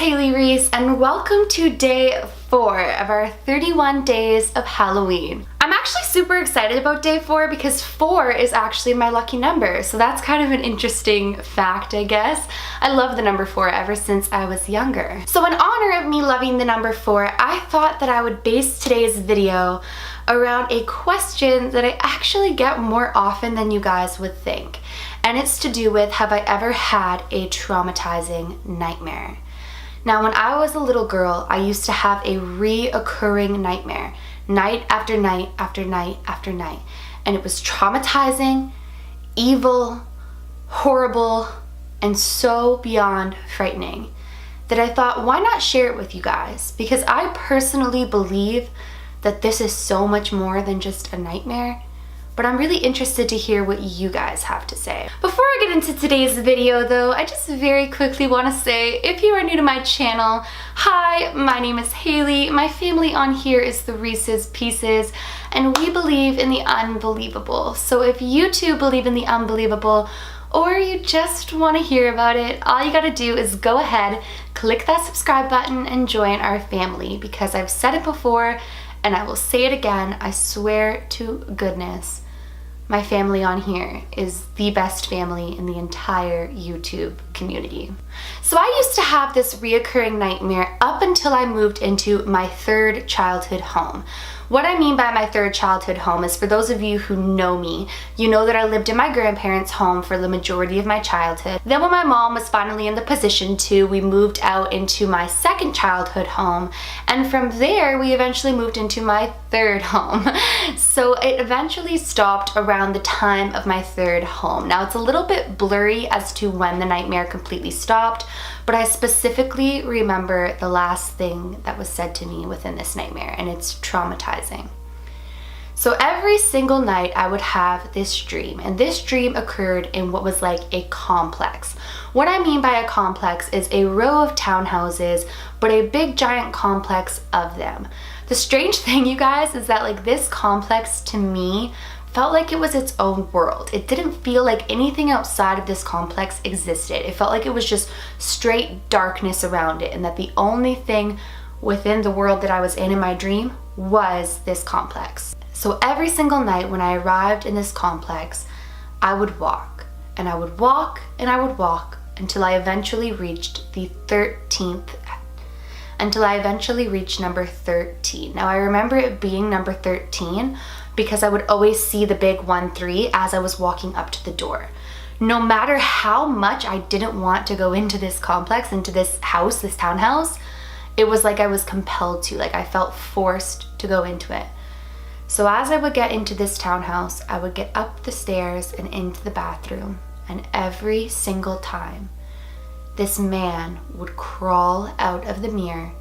Haley Reese and welcome to day 4 of our 31 days of Halloween. I'm actually super excited about day 4 because 4 is actually my lucky number, so that's kind of an interesting fact, I guess. I love the number 4 ever since I was younger. So in honor of me loving the number 4, I thought that I would base today's video around a question that I actually get more often than you guys would think. And it's to do with, have I ever had a traumatizing nightmare? Now, when I was a little girl, I used to have a reoccurring nightmare, night after night after night after night. And it was traumatizing, evil, horrible, and so beyond frightening that I thought, why not share it with you guys? Because I personally believe that this is so much more than just a nightmare. But I'm really interested to hear what you guys have to say. Before I get into today's video though, I just very quickly want to say, if you are new to my channel, hi, my name is Haley. My family on here is the Reese's Pieces, and we believe in the unbelievable. So if you too believe in the unbelievable, or you just want to hear about it, all you gotta do is go ahead, click that subscribe button, and join our family, because I've said it before, and I will say it again, I swear to goodness, my family on here is the best family in the entire YouTube community. So I used to have this reoccurring nightmare up until I moved into my third childhood home. What I mean by my third childhood home is, for those of you who know me, you know that I lived in my grandparents' home for the majority of my childhood. Then when my mom was finally in the position to, we moved out into my second childhood home, and from there we eventually moved into my third home. So it eventually stopped around the time of my third home. Now it's a little bit blurry as to when the nightmare completely stopped, but I specifically remember the last thing that was said to me within this nightmare, and it's traumatizing. So every single night I would have this dream, and this dream occurred in what was like a complex. What I mean by a complex is a row of townhouses, but a big giant complex of them. The strange thing, you guys, is that like this complex to me felt like it was its own world. It didn't feel like anything outside of this complex existed. It felt like it was just straight darkness around it, and that the only thing within the world that I was in my dream was this complex. So every single night when I arrived in this complex, I would walk, and I would walk, and I would walk until I eventually reached the 13th, until I eventually reached number 13. Now I remember it being number 13 because I would always see the big 1-3 as I was walking up to the door. No matter how much I didn't want to go into this complex, into this house, this townhouse, it was like I was compelled to, like I felt forced to go into it. So as I would get into this townhouse, I would get up the stairs and into the bathroom, and every single time, this man would crawl out of the mirror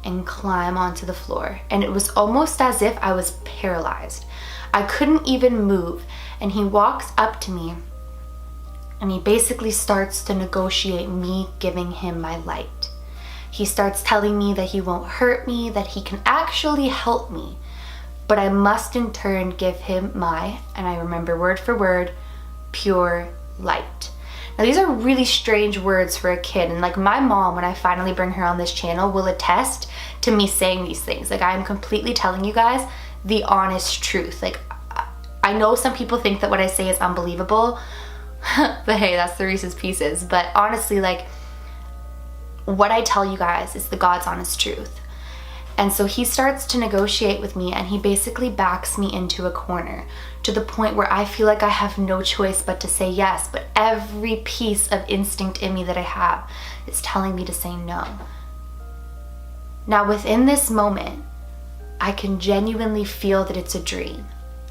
and climb onto the floor. And it was almost as if I was paralyzed. I couldn't even move. And he walks up to me and he basically starts to negotiate me giving him my light. He starts telling me that he won't hurt me, that he can actually help me, but I must in turn give him my, and I remember word for word, pure light. Now these are really strange words for a kid, and like my mom, when I finally bring her on this channel, will attest to me saying these things. Like I am completely telling you guys the honest truth. Like I know some people think that what I say is unbelievable, but hey, that's the Reese's Pieces. But honestly, like what I tell you guys is the God's honest truth. And so he starts to negotiate with me, and he basically backs me into a corner to the point where I feel like I have no choice but to say yes, but every piece of instinct in me that I have is telling me to say no. Now within this moment, I can genuinely feel that it's a dream.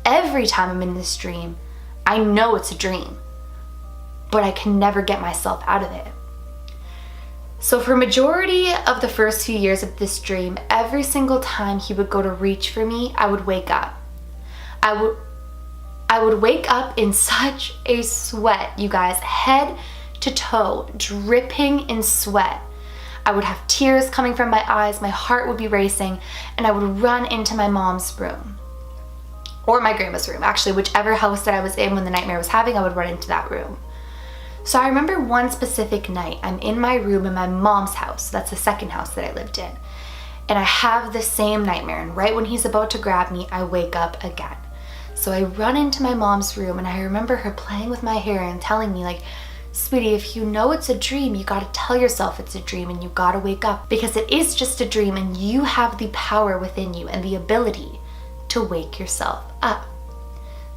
Every time I'm in this dream, I know it's a dream, but I can never get myself out of it. So for majority of the first few years of this dream, every single time he would go to reach for me, I would wake up. I would wake up in such a sweat, you guys, head to toe, dripping in sweat. I would have tears coming from my eyes, my heart would be racing, and I would run into my mom's room. Or my grandma's room, actually, whichever house that I was in when the nightmare was having, I would run into that room. So I remember one specific night, I'm in my room in my mom's house. That's the second house that I lived in. And I have the same nightmare, and right when he's about to grab me, I wake up again. So I run into my mom's room, and I remember her playing with my hair and telling me, like, sweetie, if you know it's a dream, you gotta tell yourself it's a dream, and you gotta wake up, because it is just a dream, and you have the power within you and the ability to wake yourself up.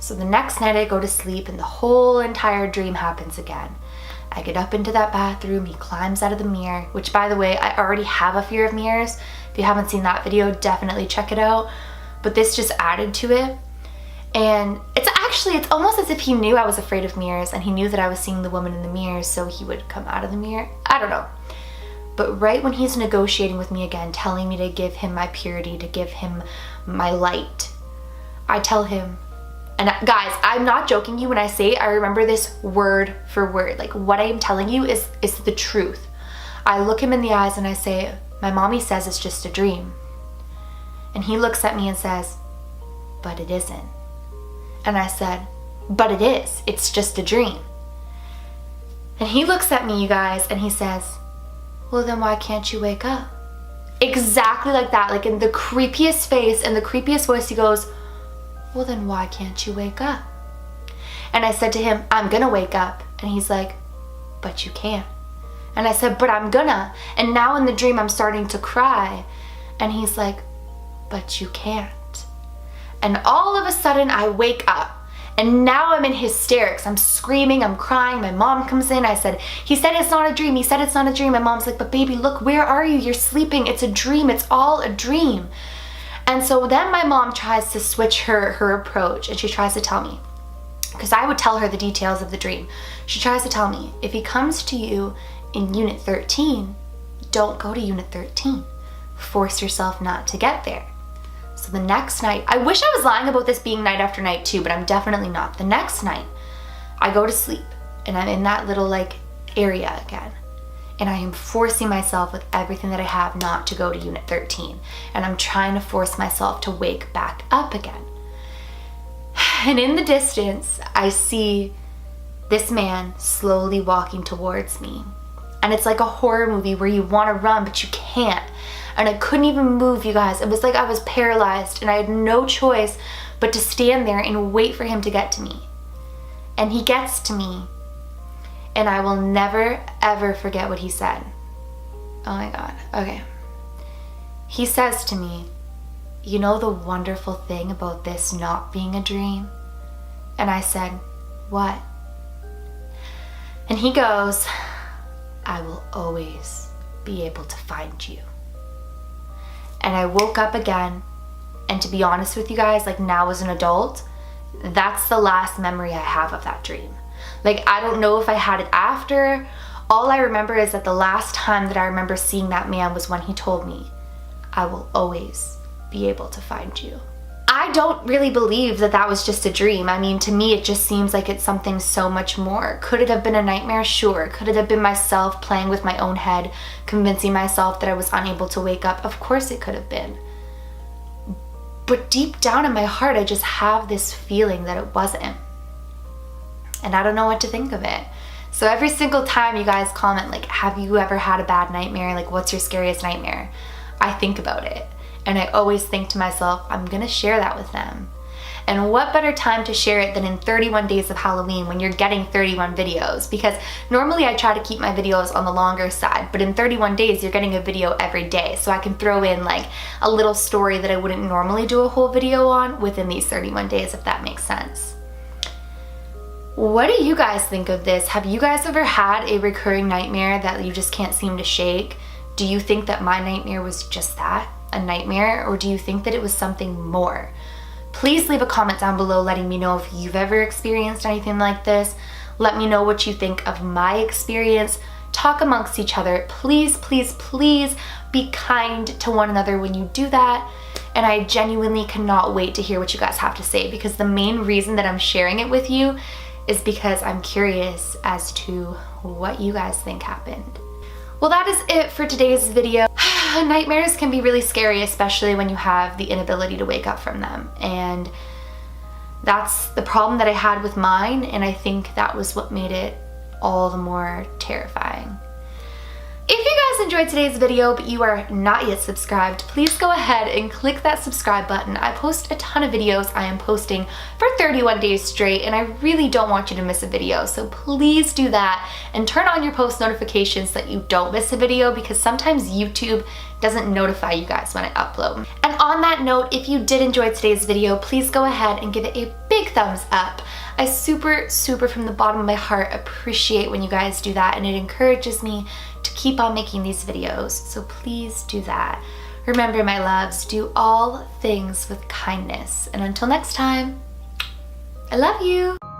So the next night I go to sleep, and the whole entire dream happens again. I get up into that bathroom, he climbs out of the mirror, which, by the way, I already have a fear of mirrors. If you haven't seen that video, definitely check it out. But this just added to it. And it's almost as if he knew I was afraid of mirrors, and he knew that I was seeing the woman in the mirror, so he would come out of the mirror. I don't know. But right when he's negotiating with me again, telling me to give him my purity, to give him my light, I tell him, and guys, I'm not joking you when I say I remember this word for word. Like, what I am telling you is the truth. I look him in the eyes and I say, my mommy says it's just a dream. And he looks at me and says, but it isn't. And I said, but it is. It's just a dream. And he looks at me, you guys, and he says, well, then why can't you wake up? Exactly like that, like in the creepiest face and the creepiest voice, he goes, well, then why can't you wake up? And I said to him, I'm gonna wake up. And he's like, but you can't. And I said, but I'm gonna. And now in the dream, I'm starting to cry. And he's like, but you can't. And all of a sudden I wake up, and now I'm in hysterics. I'm screaming, I'm crying. My mom comes in. He said it's not a dream. He said it's not a dream. My mom's like, but baby, look, where are you? You're sleeping. It's a dream. It's all a dream. And so then my mom tries to switch her approach, and she tries to tell me, because I would tell her the details of the dream. She tries to tell me, if he comes to you in unit 13, don't go to unit 13. Force yourself not to get there. So the next night, I wish I was lying about this being night after night too, but I'm definitely not. The next night, I go to sleep, and I'm in that little like area again. And I am forcing myself with everything that I have not to go to unit 13. And I'm trying to force myself to wake back up again. And in the distance, I see this man slowly walking towards me. And it's like a horror movie where you want to run, but you can't. And I couldn't even move, you guys. It was like I was paralyzed, and I had no choice but to stand there and wait for him to get to me. And he gets to me, and I will never, ever forget what he said. Oh my God, okay. He says to me, you know the wonderful thing about this not being a dream? And I said, what? And he goes, I will always be able to find you. And I woke up again, and to be honest with you guys, like now as an adult, that's the last memory I have of that dream. Like, I don't know if I had it after. All I remember is that the last time that I remember seeing that man was when he told me, I will always be able to find you. I don't really believe that that was just a dream. I mean, to me, it just seems like it's something so much more. Could it have been a nightmare? Sure. Could it have been myself playing with my own head, convincing myself that I was unable to wake up? Of course it could have been. But deep down in my heart, I just have this feeling that it wasn't. And I don't know what to think of it. So every single time you guys comment, like, have you ever had a bad nightmare? Like, what's your scariest nightmare? I think about it. And I always think to myself, I'm gonna share that with them. And what better time to share it than in 31 days of Halloween when you're getting 31 videos? Because normally I try to keep my videos on the longer side, but in 31 days you're getting a video every day. So I can throw in like a little story that I wouldn't normally do a whole video on within these 31 days, if that makes sense. What do you guys think of this? Have you guys ever had a recurring nightmare that you just can't seem to shake? Do you think that my nightmare was just that, a nightmare, or do you think that it was something more? Please leave a comment down below letting me know if you've ever experienced anything like this. Let me know what you think of my experience. Talk amongst each other. Please, please, please be kind to one another when you do that. And I genuinely cannot wait to hear what you guys have to say, because the main reason that I'm sharing it with you is because I'm curious as to what you guys think happened. Well, that is it for today's video. Nightmares can be really scary, especially when you have the inability to wake up from them. And that's the problem that I had with mine, and I think that was what made it all the more terrifying. If you guys enjoyed today's video but you are not yet subscribed, please go ahead and click that subscribe button. I post a ton of videos. I am posting for 31 days straight and I really don't want you to miss a video. So please do that and turn on your post notifications so that you don't miss a video, because sometimes YouTube doesn't notify you guys when I upload. And on that note, if you did enjoy today's video, please go ahead and give it a big thumbs up. I super from the bottom of my heart appreciate when you guys do that, and it encourages me to keep on making these videos, so please do that. Remember, my loves, do all things with kindness, and until next time, I love you.